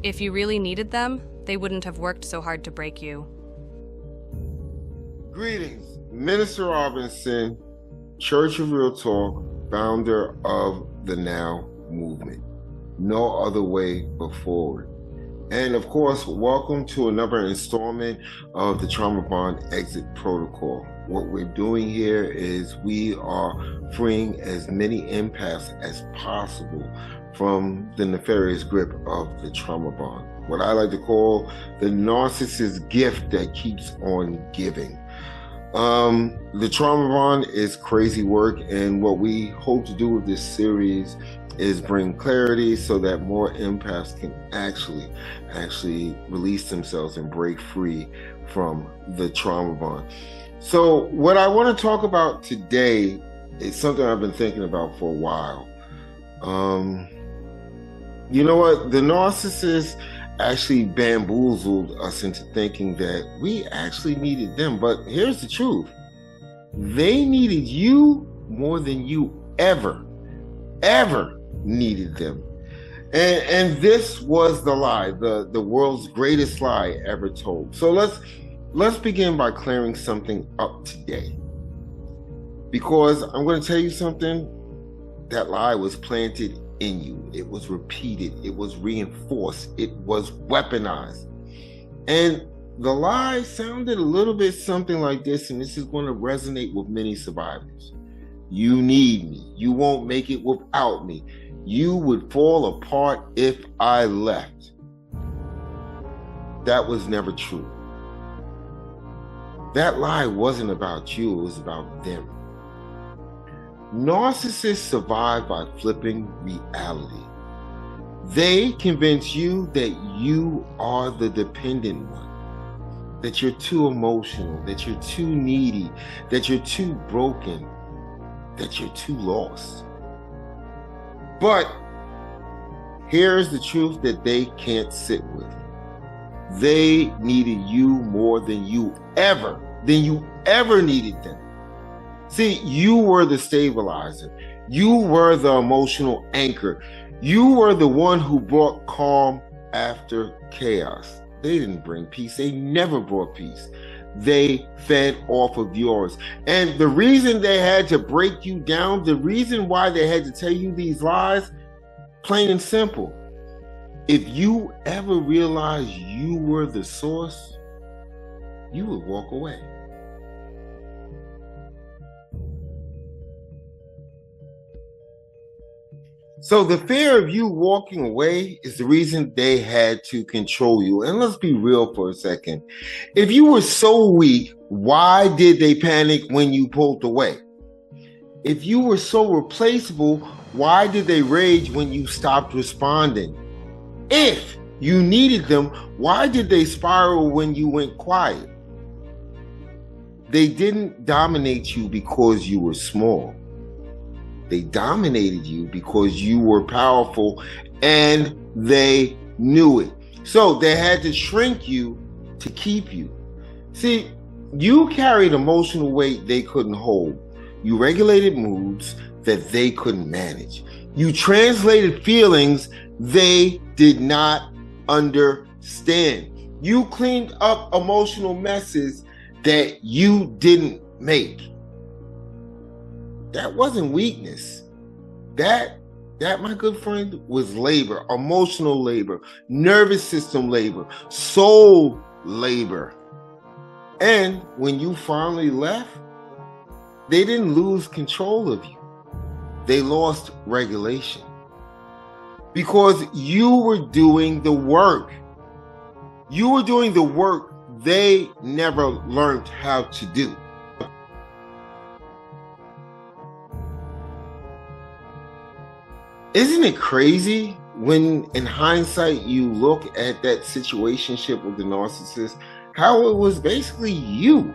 If you really needed them, they wouldn't have worked so hard to break you. Greetings, Minister Robinson, Church of Real Talk, founder of the Now Movement. No other way but forward. And of course, welcome to another installment of the Trauma Bond Exit Protocol. What we're doing here is we are freeing as many empaths as possible from the nefarious grip of the trauma bond. What I like to call the narcissist gift that keeps on giving. The trauma bond is crazy work, and what we hope to do with this series is bring clarity so that more empaths can actually release themselves and break free from the trauma bond. So what I want to talk about today is something I've been thinking about for a while. You know what? The narcissists actually bamboozled us into thinking that we actually needed them. But here's the truth. They needed you more than you ever needed them. And this was the lie, the world's greatest lie ever told. So let's begin by clearing something up today. Because I'm going to tell you something, that lie was planted in you. It was repeated. It was reinforced. It was weaponized. And the lie sounded a little bit something like this, and this is going to resonate with many survivors. You need me. You won't make it without me. You would fall apart if I left. That was never true. That lie wasn't about you. It was about them. Narcissists survive by flipping reality. They convince you that you are the dependent one, that you're too emotional, that you're too needy, that you're too broken, that you're too lost. But here's the truth that they can't sit with. They needed you more than you ever needed them. See, you were the stabilizer. You were the emotional anchor. You were the one who brought calm after chaos. They didn't bring peace. They never brought peace. They fed off of yours. And the reason they had to break you down, the reason why they had to tell you these lies, plain and simple. If you ever realized you were the source, you would walk away. So the fear of you walking away is the reason they had to control you. And let's be real for a second. If you were so weak, why did they panic when you pulled away? If you were so replaceable, why did they rage when you stopped responding? If you needed them, why did they spiral when you went quiet? They didn't dominate you because you were small. They dominated you because you were powerful and they knew it. So they had to shrink you to keep you. See, you carried emotional weight they couldn't hold. You regulated moods that they couldn't manage. You translated feelings they did not understand. You cleaned up emotional messes that you didn't make. That wasn't weakness. That, my good friend, was labor, emotional labor, nervous system labor, soul labor. And when you finally left, they didn't lose control of you. They lost regulation. Because you were doing the work. You were doing the work they never learned how to do. Isn't it crazy when in hindsight you look at that situationship with the narcissist, how it was basically you,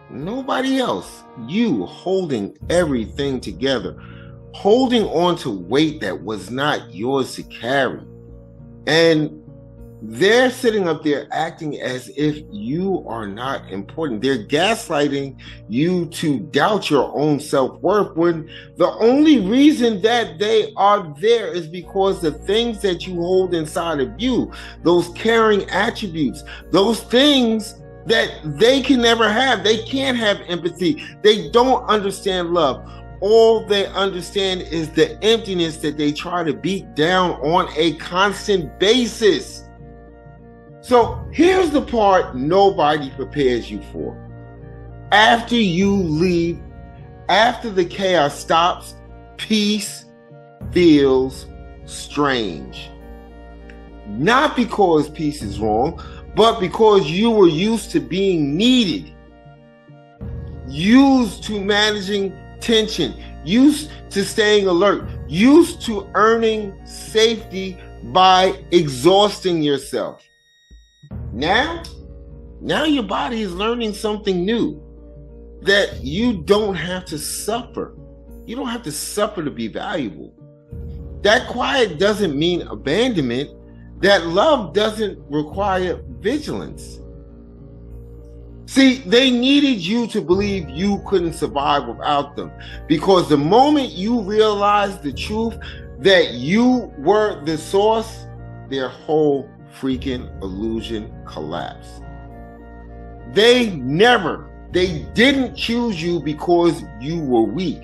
nobody else, you holding everything together, holding on to weight that was not yours to carry. And They're sitting up there acting as if you are not important. They're gaslighting you to doubt your own self-worth when the only reason that they are there is because the things that you hold inside of you, those caring attributes, those things that they can never have. They can't have empathy. They don't understand love. All they understand is the emptiness that they try to beat down on a constant basis. So here's the part nobody prepares you for. After you leave, after the chaos stops, peace feels strange. Not because peace is wrong, but because you were used to being needed, used to managing tension, used to staying alert, used to earning safety by exhausting yourself. Now your body is learning something new, that you don't have to suffer. You don't have to suffer to be valuable. That quiet doesn't mean abandonment. That love doesn't require vigilance. See, they needed you to believe you couldn't survive without them, because the moment you realized the truth that you were the source, their whole freaking illusion collapsed. They didn't choose you because you were weak.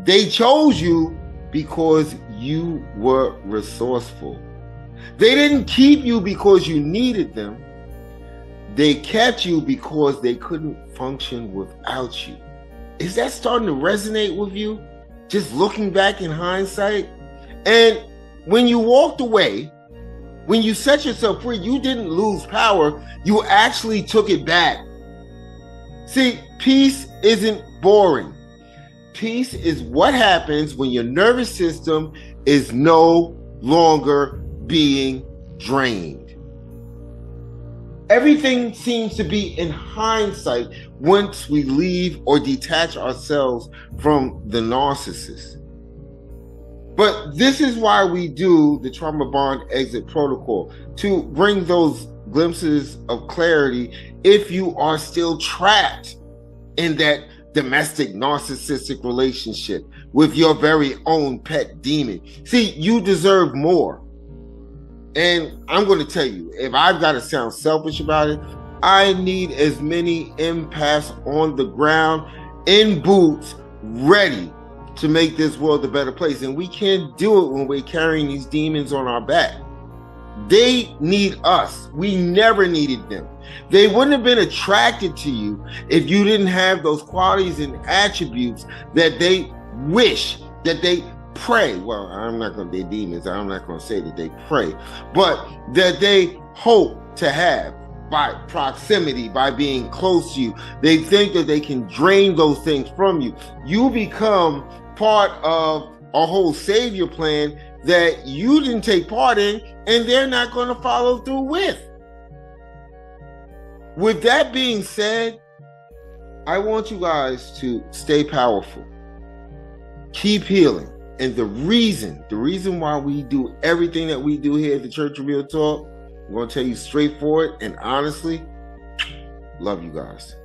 They chose you because you were resourceful. They didn't keep you because you needed them. They kept you because they couldn't function without you. Is that starting to resonate with you? Just looking back in hindsight? And when you walked away, when you set yourself free, you didn't lose power. You actually took it back. See, peace isn't boring. Peace is what happens when your nervous system is no longer being drained. Everything seems to be in hindsight once we leave or detach ourselves from the narcissist. But this is why we do the trauma bond exit protocol, to bring those glimpses of clarity if you are still trapped in that domestic narcissistic relationship with your very own pet demon. See, you deserve more. And I'm going to tell you, if I've got to sound selfish about it, I need as many empaths on the ground, in boots, ready to make this world a better place. And we can't do it when we're carrying these demons on our back. They need us. We never needed them. They wouldn't have been attracted to you if you didn't have those qualities and attributes that they wish, that they pray. Well, I'm not going to, they're demons. I'm not going to say that they pray, but that they hope to have by proximity, by being close to you. They think that they can drain those things from you. You become part of a whole savior plan that you didn't take part in, and they're not going to follow through with. With that being said, I want you guys to stay powerful. Keep healing. And the reason why we do everything that we do here at the Church of Real Talk, I'm going to tell you straightforward and honestly, love you guys.